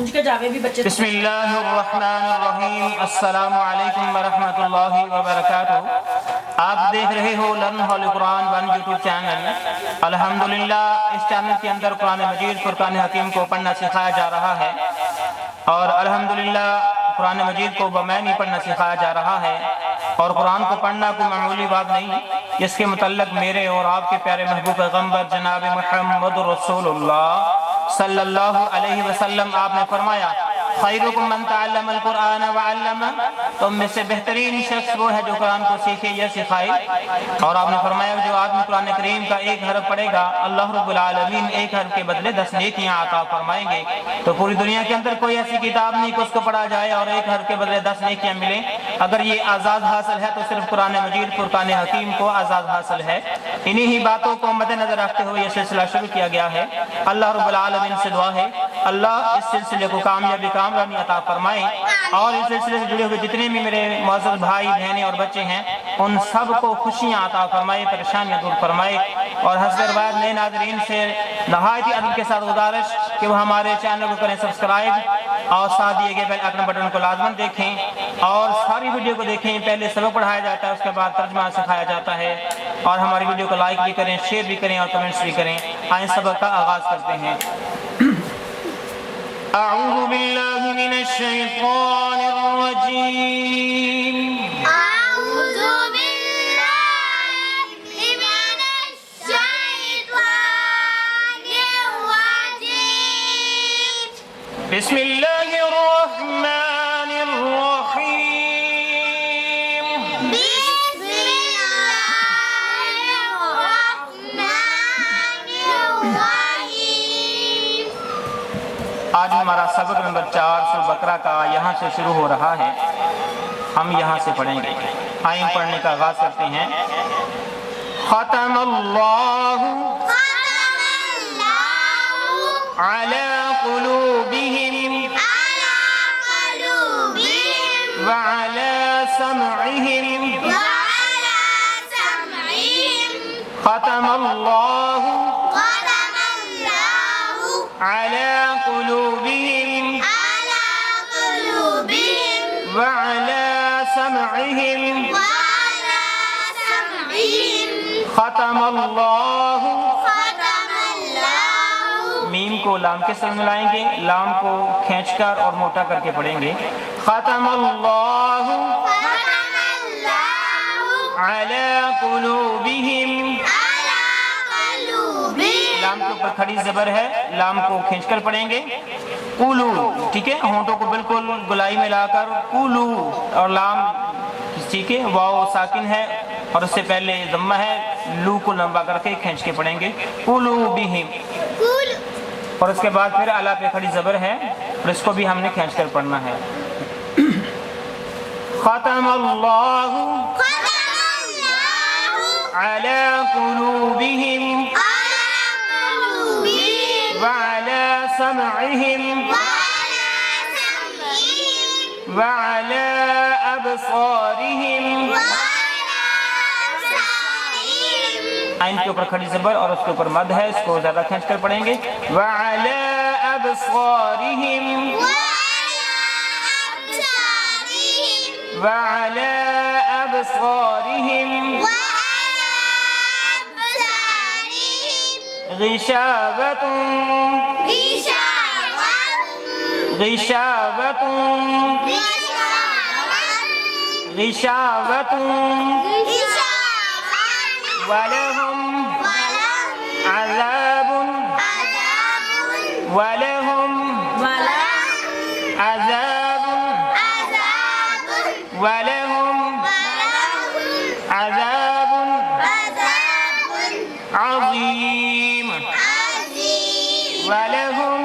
گونج کے جاوے بھی بچے. بسم اللہ الرحمن الرحیم. السلام علیکم ورحمۃ اللہ وبرکاتہ. آپ دیکھ رہے ہو لرن ہول قرآن 1 یوٹیوب چینل. الحمدللہ اس چینل کے اندر قرآن مجید فرقان حکیم کو پڑھنا سکھایا جا رہا ہے، اور الحمدللہ قرآن مجید کو بمعنی پڑھنا سکھایا جا رہا ہے. اور قرآن کو پڑھنا کوئی معمولی بات نہیں، جس کے متعلق میرے اور آپ کے پیارے محبوب پیغمبر جناب محمد رسول اللہ صلی اللہ علیہ وسلم آپ نے فرمایا خیرکم من تعلم القرآن وعلمہ، تم میں سے بہترین شخص وہ ہے جو قرآن کو سیکھے یا سکھائے. اور آپ نے فرمایا جو آدمی قرآن کریم کا ایک حرف پڑھے گا اللہ رب العالمین ایک حرف کے بدلے 10 نیکیاں عطا فرمائیں گے. تو پوری دنیا کے اندر کوئی ایسی کتاب نہیں کہ اس کو پڑھا جائے اور ایک حرف کے بدلے 10 نیکیاں ملیں. اگر یہ اعزاز حاصل ہے تو صرف قرآن مجید فرقان حکیم کو اعزاز حاصل ہے. انہی ہی باتوں کو مد نظر رکھتے ہوئے یہ سلسلہ شروع کیا گیا ہے. اللہ رب العالمین سے دعا ہے اللہ اس سلسلے کو کامیابی کامرانی عطا فرمائے، اور اس سلسلے سے جڑے ہوئے جتنے بھی میرے معزز بھائی بہنیں اور بچے ہیں ان سب کو خوشیاں عطا فرمائے، پریشانیاں دور فرمائے. اور حسب روایت نئے ناظرین سے نہایت ہی ادب کے ساتھ گزارش کہ وہ ہمارے چینل کو کریں سبسکرائب اور ساتھ دیے گئے بیل آئکن بٹن کو لازماً دیکھیں اور ساری ویڈیو کو دیکھیں. پہلے سبق پڑھایا جاتا ہے، اس کے بعد ترجمہ سکھایا جاتا ہے. اور ہماری ویڈیو کو لائک بھی کریں، شیئر بھی کریں اور کمنٹس بھی کریں. آئیں سبق کا آغاز کرتے ہیں. اعوذ باللہ من الشیطان الرجیم. اعوذ باللہ من الشیطان الرجیم. بسم اللہ الرحمن الرحیم. بسم اللہ الرحمن الرحیم. آج ہمارا سبق نمبر 4 سورہ بقرہ کا یہاں سے شروع ہو رہا ہے. ہم یہاں سے پڑھیں گے. آئیں پڑھنے کا آغاز کرتے ہیں. ختم اللہ علی قلوبہم وعلی سمعہم. ختم اللہ علی قلوبہم وعلی سمعہم. ختم اللہ. میم کو لام کے ساتھ ملائیں گے، لام کو کھینچ کر اور موٹا کر کے پڑھیں گے. ختم اللہ علی قلوبہم. لام کے اوپر کھڑی زبر ہے، لام کو کھینچ کر پڑھیں گے. قولو، ٹھیک ہے، ہونٹوں کو بالکل گلائی میں لا کر قولو، اور لام ٹھیک ہے، واو ساکن ہے اور اس سے پہلے ضمہ ہے، لو کو لمبا کر کے کھینچ کے پڑھیں گے. قلوبہم. اور اس کے بعد پھر اعلیٰ پہ کھڑی زبر ہے اور اس کو بھی ہم نے کھینچ کر پڑھنا ہے. ختم اللہ علی قلوبہم وعلی سمعہم وعلی ابصارہم. عین کے اوپر کھڑی زبر اور اس کے اوپر مد ہے، اس کو زیادہ کھینچ کر پڑھیں گے. وعلی ابصارہم وعلی ابصارہم غشاوۃ غشاوۃ غشاوۃ وَلَهُمْ عَذَابٌ وَلَهُمْ عَذَابٌ وَلَهُمْ عَذَابٌ عَظِيمٌ وَلَهُمْ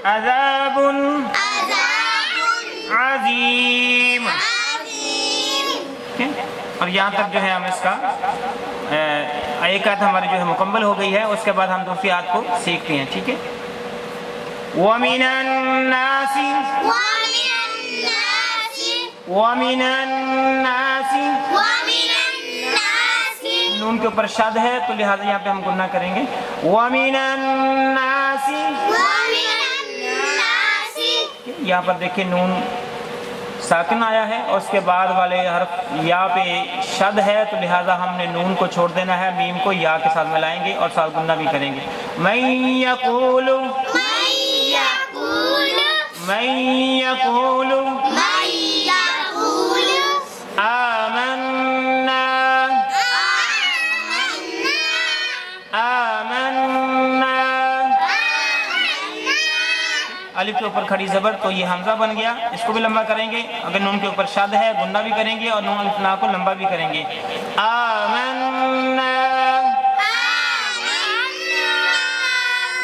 عَذَابٌ عَظِيمٌ. اور یہاں تک جو ہے ہم اس کا ایک آیت ہماری جو ہے مکمل ہو گئی ہے. اس کے بعد ہم دوسری آیت کو سیکھتے ہیں. ٹھیک ہے. وَمِنَ النَّاسِ نون کے اوپر شد ہے تو لہٰذا یہاں پہ ہم گنہ کریں گے. وَمِنَ النَّاسِ یہاں پر دیکھیں نون ساکن آیا ہے اور اس کے بعد والے حرف یا پہ شد ہے، تو لہٰذا ہم نے نون کو چھوڑ دینا ہے، میم کو یا کے ساتھ ملائیں گے اور ساتھ گنہ بھی کریں گے. من یقول آمنا الف کے اوپر کھڑی زبر تو یہ حمزہ بن گیا، اس کو بھی لمبا کریں گے. اگر نون کے اوپر شد ہے گنہ بھی کریں گے اور نون الف نا کو لمبا بھی کریں گے. آمنا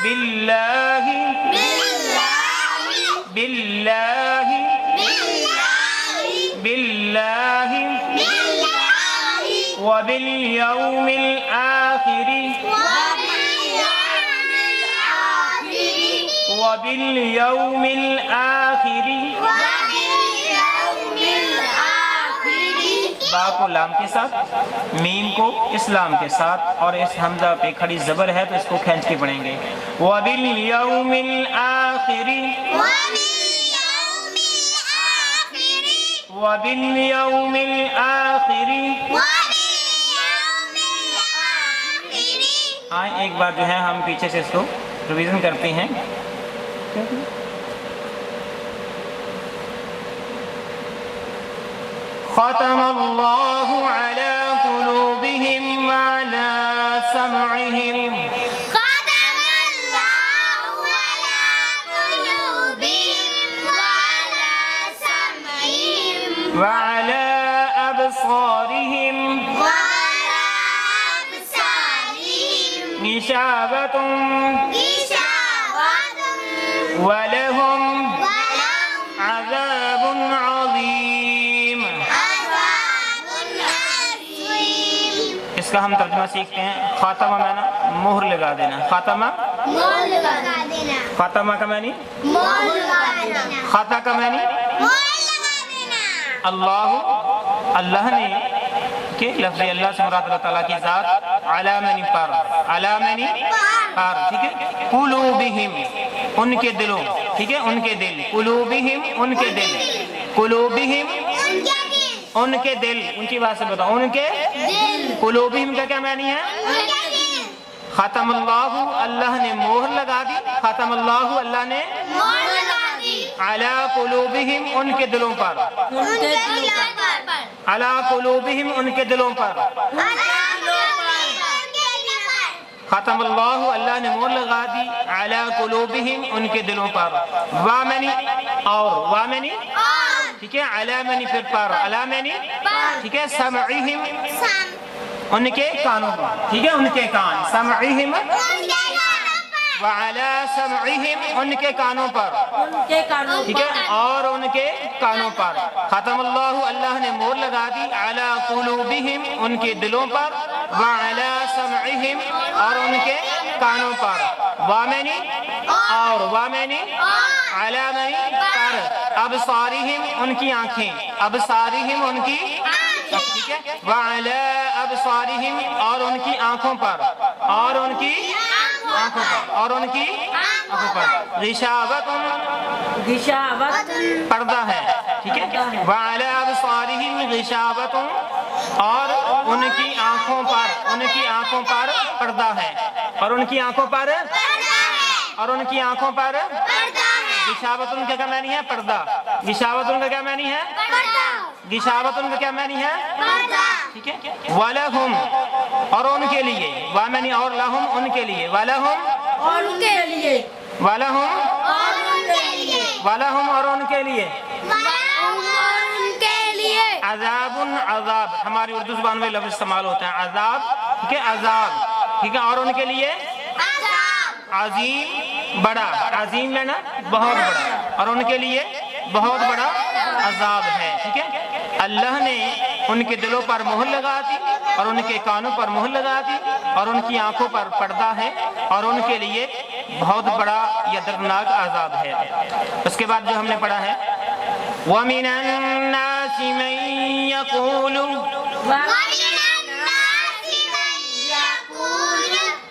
باللہ وبالیوم الآخر با کو لام کے ساتھ، میم کو اسلام کے ساتھ، اور اس حمزہ پہ کھڑی زبر ہے تو اس کو کھینچ کے پڑھیں گے. وبالیوم الآخر ایک بار جو ہے ہم پیچھے سے اس کو ریویژن کرتے ہیں. ختم اللہ علی قلوبہم وعلی سمعہم وعلی ابصارہم غشاوۃ ولہم عذاب عظیم. اس کا ہم ترجمہ سیکھتے ہیں. خاتمہ میں نا مہر لگا دینا. خاتمہ خاتمہ کا معنی خاتا کا معنی اللہ نے کہ لفظ اللہ سے مراد اللہ تعالیٰ کی ذات علامنی پر ٹھیک ہے. قلوبہم ان کے دلوں، ٹھیک ہے، ان کے دل. قلوبہم ان کے دل، قلوبہم ان کے دل. ان کی بات سے بتاؤ، ان کے قلوبہم کا کیا معنی ہے؟ ختم اللہ نے مہر لگا دی. ختم اللہ نے علی قلوبہم ان کے دلوں پر، علی قلوبہم ان کے دلوں پر. ختم اللہ نے مہر لگا دی علی قلوبہم ان کے دلوں پر. وامنی اور، وامنی ٹھیک ہے، علامنی پھر پر، علامنی ٹھیک ہے. سمعہم ان کے کانوں پر، ٹھیک ہے، ان کے کان. سمعہم وعلی سمعہم ان کے کانوں پر، ٹھیک ہے، اور ان کے کانوں پر. ختم اللہ نے مہر لگا دی علی قلوبہم ان کے دلوں پر، وعلی سمعہم اور ان کے کانوں پر. وامنی اور، وامنی علامنی پر. ابصارہم ان کی آنکھیں، ابصارہم ان کی، ٹھیک ہے. وعلی ابصارہم اور ان کی آنکھوں پر، اور ان کی آنکھوں پر، اور ان کی آنکھوں پر. غشاوۃ پردہ ہے، ٹھیک ہے. وعلی ابصارہم غشاوۃ اور ان کی آنکھوں پر، ان کی آنکھوں پر پردہ ہے، اور ان کی آنکھوں پر، اور ان کی آنکھوں پر. غشاوۃ کا کیا معنی ہے؟ پردہ. غشاوۃ کا کیا معنی ہے؟ غشاوۃ کا کیا معنی ہے؟ ٹھیک ہے. وَلَهُمْ اور ان کے لیے، وَمَنِ اور لَهُمْ ان کے لیے، وَلَهُمْ اور ان کے لیے، وَلَهُمْ اور ان کے لیے، وَلَهُمْ اور ان کے لیے، عذاب عذاب. ہماری اردو زبان میں لفظ استعمال ہوتا ہے عذاب، ٹھیک ہے، عذاب، ٹھیک ہے. اور ان کے لیے عظیم بڑا، عظیم ہے نا بہت بڑا، اور ان کے لیے بہت بڑا عذاب ہے، ٹھیک ہے. اللہ نے ان کے دلوں پر مہر لگا دی اور ان کے کانوں پر مہر لگا دی اور ان کی آنکھوں پر پردہ ہے اور ان کے لیے بہت بڑا یا دردناک عذاب ہے. اس کے بعد جو ہم نے پڑھا ہے وَمِنَ النَّاسِ مَن يَقُولُ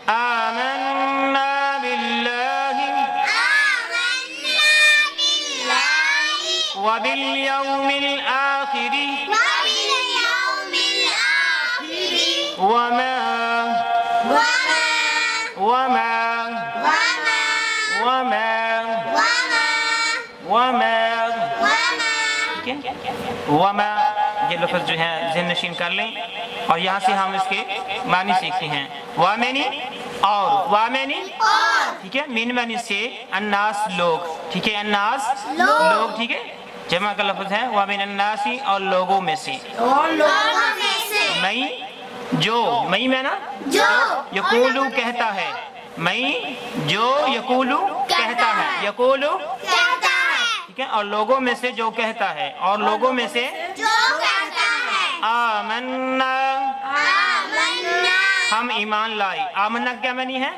آمنا باللہ وباليوم الآخر وباليوم الآخر وما وما وما وما وما یہ لفظ جو ہے ذہن نشین کر لیں اور یہاں سے ہم اس کے معنی سیکھتے ہیں. وامنی اور وامنی ٹھیک ہے، مین معنی سے الناس لوگ، ٹھیک ہے، الناس لوگ، ٹھیک ہے، جمع کا لفظ ہے وامن الناسی اور لوگوں میں سے. میں جو میں میں نا یقولو کہتا ہے، میں جو یقولو کہتا ہے، یقولو ٹھیک ہے، اور لوگوں میں سے جو کہتا ہے، اور لوگوں میں سے آمنا ہم ایمان لائے. آمنا کیا معنی ہے؟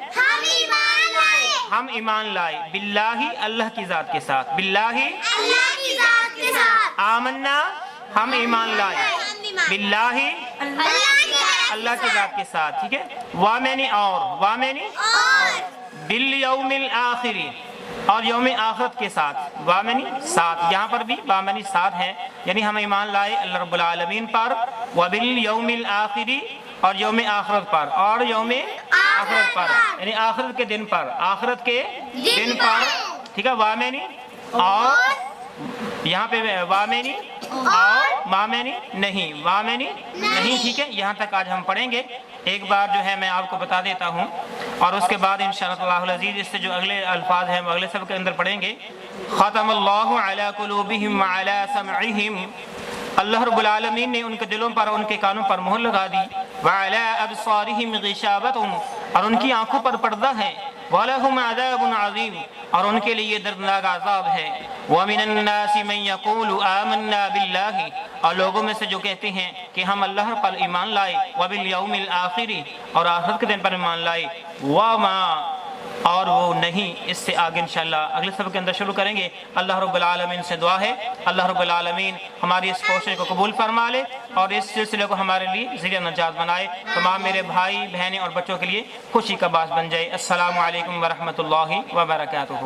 ہم ایمان لائے باللہ اللہ کی ذات کے ساتھ. باللہ آمنا ہم ایمان لائے باللہ اللہ کی ذات کے ساتھ، ٹھیک ہے. وامنی اور وامنی بالیوم الآخری اور یوم آخرت کے ساتھ. وامنی ساتھ، یہاں پر بھی وامنی ساتھ ہے، یعنی ہم ایمان لائے اللہ رب العالمین پر، وبالیوم الآخری اور یوم آخرت پر، اور یوم آخرت پر یعنی آخرت کے دن پر، آخرت کے دن پر، ٹھیک ہے. وامنی اور یہاں پہ وامنی اور مامنی نہیں، وامنی نہیں، ٹھیک ہے. یہاں تک آج ہم پڑھیں گے. ایک بار جو ہے میں آپ کو بتا دیتا ہوں اور اس کے بعد انشاءاللہ العزیز اس سے جو اگلے الفاظ ہیں وہ اگلے سب کے اندر پڑھیں گے. ختم اللہ علی قلوبہم وعلی سمعہم، اللہ رب العالمین نے ان کے دلوں پر، ان کے کانوں پر مہر لگا دی. وعلی ابصارہم غشاوۃ، اور ان کی آنکھوں پر پردہ ہے. وَلَهُمْ عَذَابٌ عَظِيمٌ، اور ان کے لیے دردناک عذاب ہے. وَمِنَ النَّاسِ مَن يَقُولُ آمَنَّا بِاللَّهِ، اور لوگوں میں سے جو کہتے ہیں کہ ہم اللہ پر ایمان لائے، وَبِالْيَوْمِ الْآخِرِ اور آخرت کے دن پر ایمان لائے. وَمَا اور وہ نہیں. اس سے آگے انشاءاللہ اگلے سبق کے اندر شروع کریں گے. اللہ رب العالمین سے دعا ہے اللہ رب العالمین ہماری اس کوشش کو قبول فرما لے اور اس سلسلے کو ہمارے لیے ذریعہ نجات بنائے. تمام میرے بھائی بہنیں اور بچوں کے لیے خوشی کا باعث بن جائے. السلام علیکم ورحمۃ اللہ وبرکاتہ.